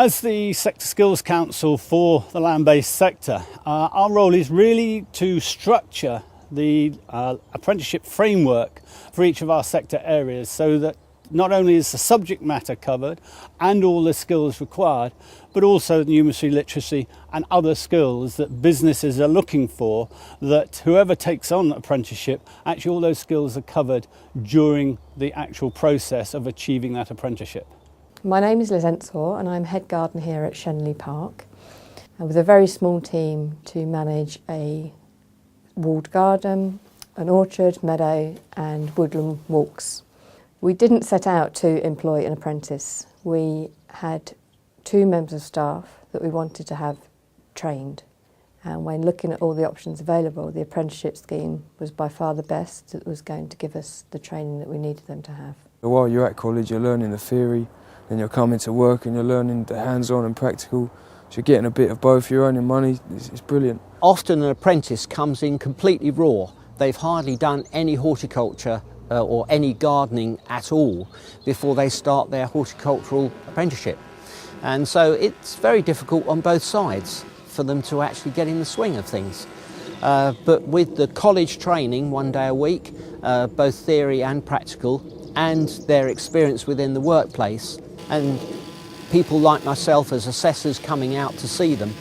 As the Sector Skills Council for the land-based sector, our role is really to structure the apprenticeship framework for each of our sector areas so that not only is the subject matter covered and all the skills required, but also numeracy, literacy and other skills that businesses are looking for, that whoever takes on apprenticeship, actually all those skills are covered during the actual process of achieving that apprenticeship. My name is Liz Ensor and I'm head gardener here at Shenley Park, with a very small team to manage a walled garden, an orchard, meadow and woodland walks. We didn't set out to employ an apprentice. We had 2 members of staff that we wanted to have trained, and when looking at all the options available, the apprenticeship scheme was by far the best that was going to give us the training that we needed them to have. While you're at college, you're learning the theory, then you're coming to work and you're learning the hands-on and practical. So you're getting a bit of both, you're earning money, it's brilliant. Often an apprentice comes in completely raw. They've hardly done any horticulture or any gardening at all before they start their horticultural apprenticeship. And so it's very difficult on both sides for them to actually get in the swing of things. But with the college training 1 day a week, both theory and practical, and their experience within the workplace, and people like myself as assessors coming out to see them,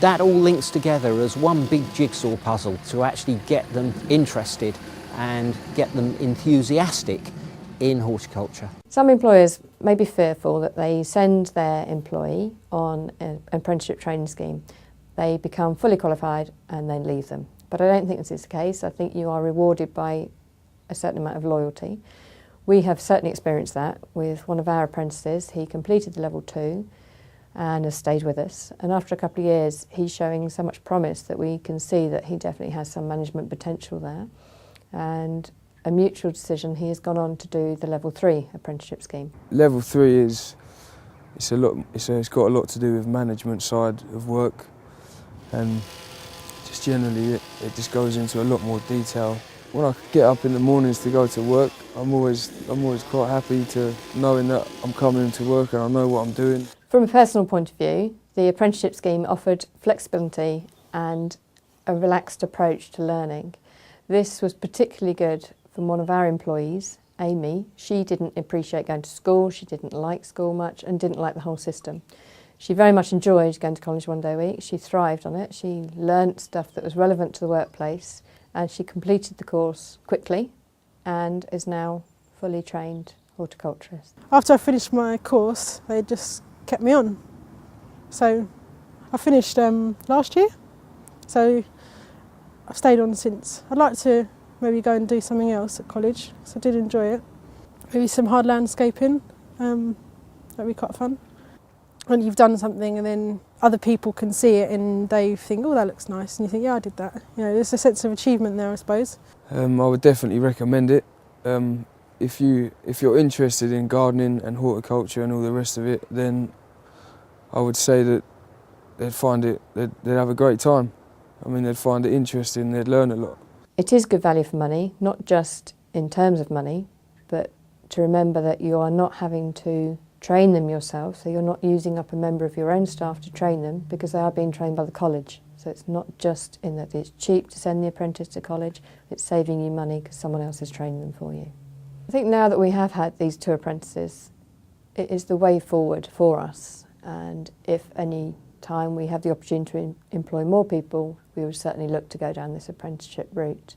that all links together as one big jigsaw puzzle to actually get them interested and get them enthusiastic in horticulture. Some employers may be fearful that they send their employee on an apprenticeship training scheme. They become fully qualified and then leave them. But I don't think this is the case. I think you are rewarded by a certain amount of loyalty. We have certainly experienced that with one of our apprentices. He completed the level 2 and has stayed with us. And after a couple of years, he's showing so much promise that we can see that he definitely has some management potential there. And a mutual decision, he has gone on to do the level 3 apprenticeship scheme. Level 3 it's got a lot to do with management side of work, and just generally it just goes into a lot more detail. When I get up in the mornings to go to work, I'm always quite happy to knowing that I'm coming to work and I know what I'm doing. From a personal point of view, the apprenticeship scheme offered flexibility and a relaxed approach to learning. This was particularly good from one of our employees, Amy. She didn't appreciate going to school, she didn't like school much and didn't like the whole system. She very much enjoyed going to college 1 day a week. She thrived on it. She learnt stuff that was relevant to the workplace, and she completed the course quickly and is now fully trained horticulturist. After I finished my course, they just kept me on. So I finished last year, so I've stayed on since. I'd like to maybe go and do something else at college, because I did enjoy it. Maybe some hard landscaping, that'd be quite fun. When you've done something and then other people can see it and they think, oh, that looks nice, and you think, yeah, I did that. You know, there's a sense of achievement there, I suppose. I would definitely recommend it. If you're interested in gardening and horticulture and all the rest of it, then I would say that they'd have a great time. I mean, they'd find it interesting, they'd learn a lot. It is good value for money, not just in terms of money, but to remember that you are not having to train them yourself, so you're not using up a member of your own staff to train them, because they are being trained by the college. So it's not just in that it's cheap to send the apprentice to college, it's saving you money because someone else is training them for you. I think now that we have had these 2 apprentices, it is the way forward for us, and if any time we have the opportunity to employ more people, we would certainly look to go down this apprenticeship route.